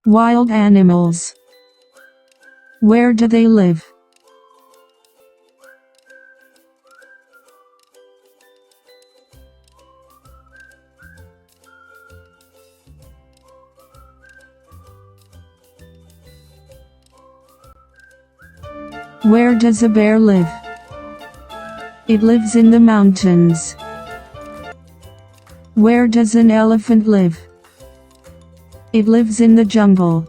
Wild animals. Where do they live? Where does a bear live? It lives in the mountains. Where does an elephant live? It lives in the jungle.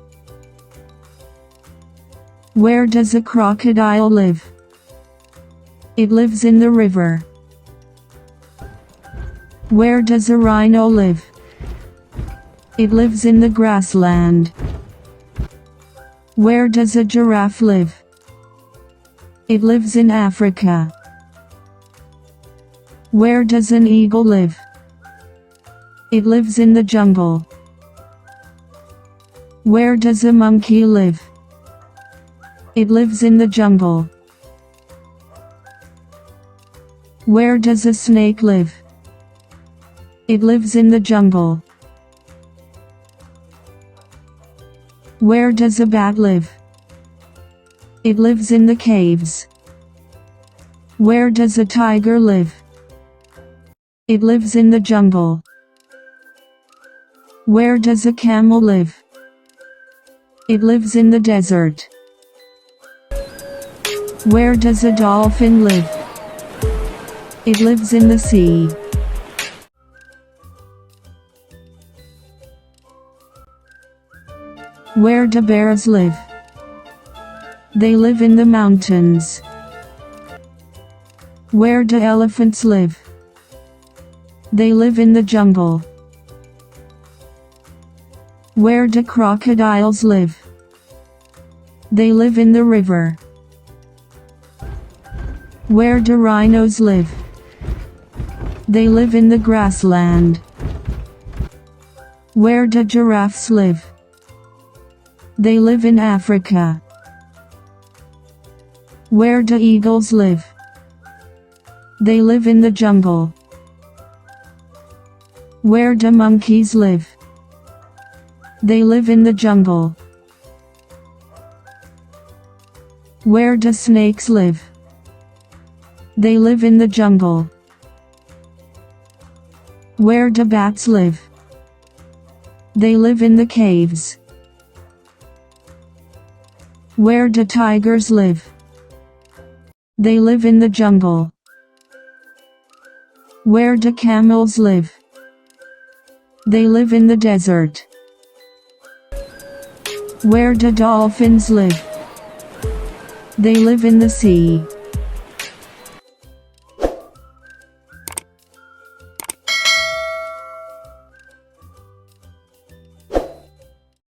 Where does a crocodile live? It lives in the river. Where does a rhino live? It lives in the grassland. Where does a giraffe live? It lives in Africa. Where does an eagle live? It lives in the jungle. Where does a monkey live? It lives in the jungle. Where does a snake live? It lives in the jungle. Where does a bat live? It lives in the caves. Where does a tiger live? It lives in the jungle. Where does a camel live? It lives in the desert. Where does a dolphin live? It lives in the sea. Where do bears live? They live in the mountains. Where do elephants live? They live in the jungle. Where do crocodiles live? They live in the river. Where do rhinos live? They live in the grassland. Where do giraffes live? They live in Africa. Where do eagles live? They live in the jungle. Where do monkeys live? They live in the jungle. Where do snakes live? They live in the jungle. Where do bats live? They live in the caves. Where do tigers live? They live in the jungle. Where do camels live? They live in the desert. Where do dolphins live? They live in the sea.